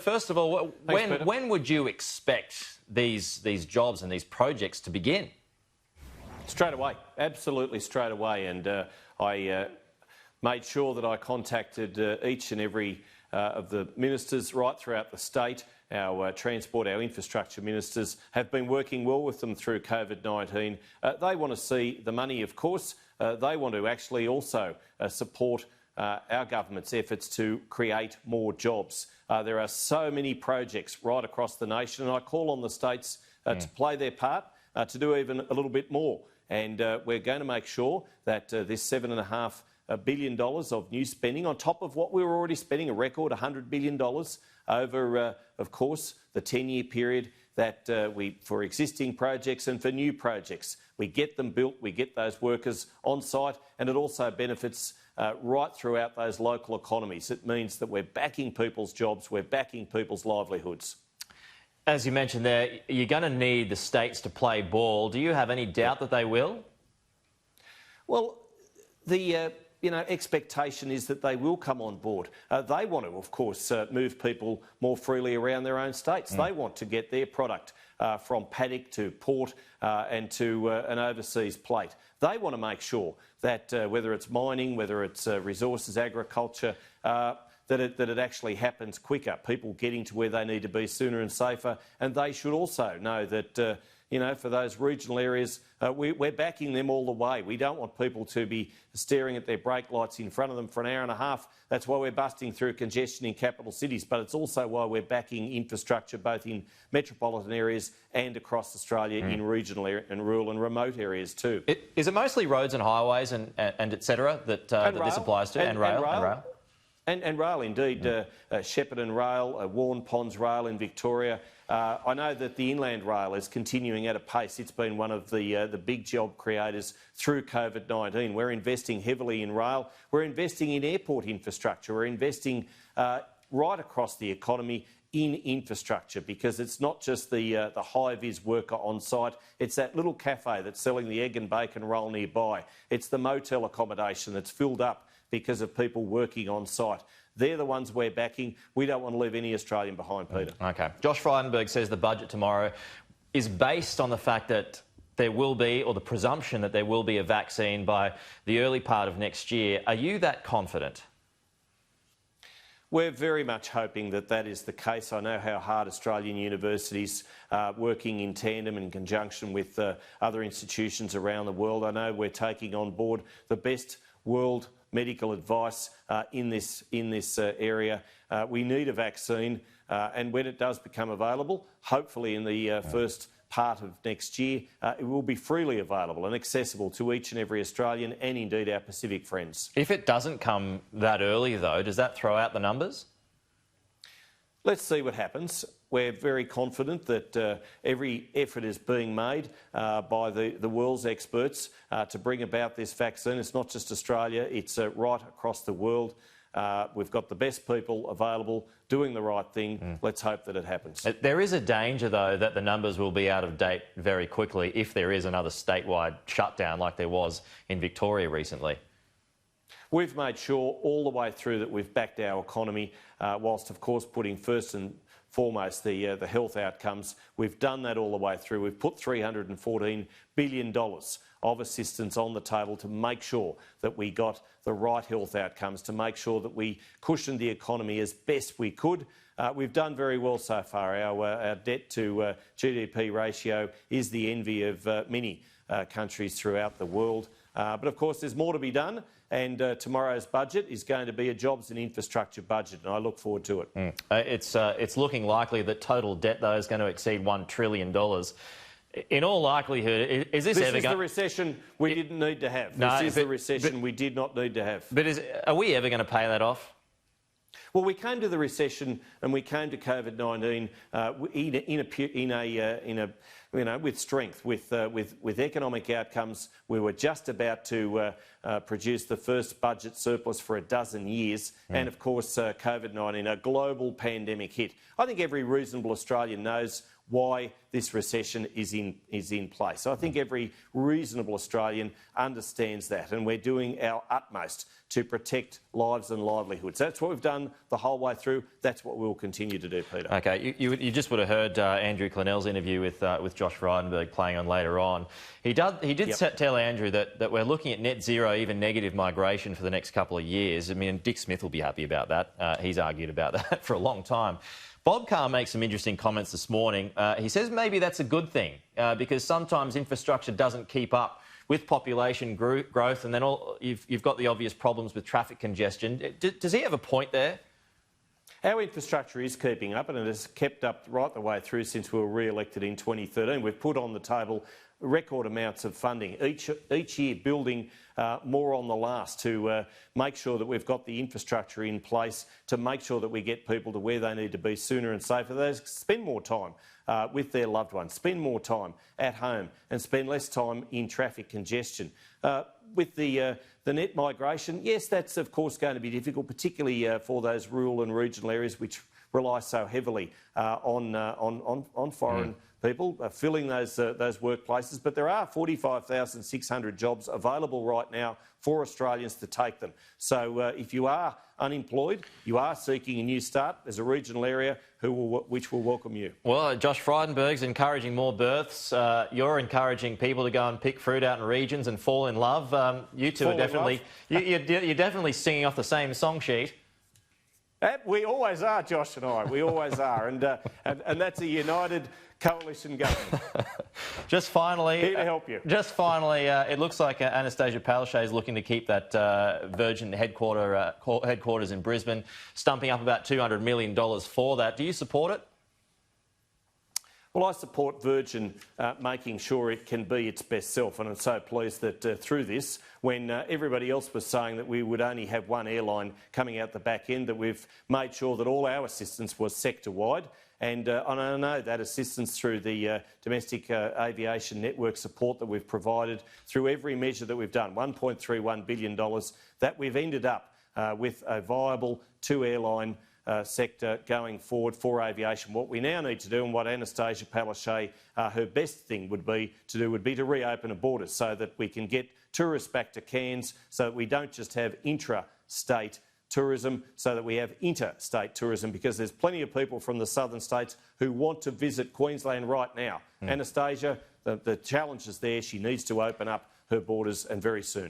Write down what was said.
First of all, when would you expect these jobs and these projects to begin? Straight away, absolutely straight away. And I made sure that I contacted each and every of the ministers right throughout the state. Our transport, our infrastructure ministers have been working well with them through COVID-19. They want to see the money, of course. They want to actually also support our government's efforts to create more jobs. There are so many projects right across the nation, and I call on the states to play their part, to do even a little bit more. And we're going to make sure that this $7.5 billion of new spending, on top of what we were already spending, a record $100 billion over, of course, the 10-year period that for existing projects and for new projects. We get them built, we get those workers on site, and it also benefits right throughout those local economies. It means that we're backing people's jobs, we're backing people's livelihoods. As you mentioned there, you're going to need the states to play ball. Do you have any doubt that they will? Well, the expectation is that they will come on board. They want to, of course, move people more freely around their own states. They want to get their product from paddock to port and to an overseas plate. They want to make sure that whether it's mining, whether it's resources, agriculture, that it actually happens quicker, people getting to where they need to be sooner and safer. And they should also know that, for those regional areas, we're backing them all the way. We don't want people to be staring at their brake lights in front of them for an hour and a half. That's why we're busting through congestion in capital cities, but it's also why we're backing infrastructure both in metropolitan areas and across Australia in regional and rural and remote areas too. Is it mostly roads and highways and et cetera that this applies to? And rail? And rail, indeed. Shepparton Rail, Warn Ponds Rail in Victoria. I know that the Inland Rail is continuing at a pace. It's been one of the big job creators through COVID-19. We're investing heavily in rail. We're investing in airport infrastructure. We're investing right across the economy in infrastructure, because it's not just the high-vis worker on site. It's that little cafe that's selling the egg and bacon roll nearby. It's the motel accommodation that's filled up because of people working on site. They're the ones we're backing. We don't want to leave any Australian behind, Peter. OK. Josh Frydenberg says the budget tomorrow is based on the fact that there will be, or the presumption that there will be, a vaccine by the early part of next year. Are you that confident? We're very much hoping that that is the case. I know how hard Australian universities are working in tandem and in conjunction with other institutions around the world. I know we're taking on board the best world medical advice in this area. We need a vaccine, and when it does become available, hopefully in the first part of next year, it will be freely available and accessible to each and every Australian and indeed our Pacific friends. If it doesn't come that early, though, does that throw out the numbers? Let's see what happens. We're very confident that every effort is being made by the world's experts to bring about this vaccine. It's not just Australia, it's right across the world. We've got the best people available doing the right thing. Let's hope that it happens. There is a danger, though, that the numbers will be out of date very quickly if there is another statewide shutdown like there was in Victoria recently. We've made sure all the way through that we've backed our economy, whilst, of course, putting first and foremost the health outcomes. We've done that all the way through. We've put $314 billion of assistance on the table to make sure that we got the right health outcomes, to make sure that we cushioned the economy as best we could. We've done very well so far. Our debt to GDP ratio is the envy of many countries throughout the world. But of course there's more to be done, and tomorrow's budget is going to be a jobs and infrastructure budget, and I look forward to it. It's looking likely that total debt, though, is going to exceed $1 trillion. In all likelihood, is this ever going... This is the recession we didn't need to have. This is the recession we did not need to have. But are we ever going to pay that off? Well, we came to the recession and we came to COVID-19 in a with strength, with economic outcomes. We were just about to produce the first budget surplus for a dozen years, and of course COVID-19, a global pandemic hit. I think every reasonable Australian knows why this recession is in place. I think every reasonable Australian understands that, and we're doing our utmost to protect lives and livelihoods. That's what we've done the whole way through. That's what we'll continue to do, Peter. OK, you just would have heard Andrew Clennell's interview with Josh Frydenberg playing on later on. He did tell Andrew that we're looking at net zero, even negative migration for the next couple of years. I mean, Dick Smith will be happy about that. He's argued about that for a long time. Bob Carr makes some interesting comments this morning. He says maybe that's a good thing because sometimes infrastructure doesn't keep up with population growth, and then you've got the obvious problems with traffic congestion. Does he have a point there? Our infrastructure is keeping up, and it has kept up right the way through since we were re-elected in 2013. We've put on the table record amounts of funding each year, building more on the last to make sure that we've got the infrastructure in place to make sure that we get people to where they need to be sooner and safer. They spend more time with their loved ones, spend more time at home and spend less time in traffic congestion. With the net migration, yes, that's of course going to be difficult, particularly for those rural and regional areas which rely so heavily on foreign people filling those workplaces. But there are 45,600 jobs available right now for Australians to take them. So if you are unemployed, you are seeking a new start, there's a regional area which will welcome you. Well, Josh Frydenberg's encouraging more births. You're encouraging people to go and pick fruit out in regions and fall in love. You two are definitely you're definitely singing off the same song sheet. We always are, Josh and I. We always are, and that's a united coalition government. Just finally, here to help you. Just finally, it looks like Anastasia Palaszczuk is looking to keep that Virgin headquarters in Brisbane, stumping up about $200 million for that. Do you support it? Well, I support Virgin making sure it can be its best self, and I'm so pleased that through this, when everybody else was saying that we would only have one airline coming out the back end, that we've made sure that all our assistance was sector-wide. And I know that assistance through the domestic aviation network support that we've provided through every measure that we've done, $1.31 billion, that we've ended up with a viable two-airline sector going forward for aviation. What we now need to do, and what Anastasia Palaszczuk, her best thing would be to reopen the borders so that we can get tourists back to Cairns, so that we don't just have intra-state tourism, so that we have interstate tourism, because there's plenty of people from the southern states who want to visit Queensland right now. Anastasia, the challenge is there. She needs to open up her borders, and very soon.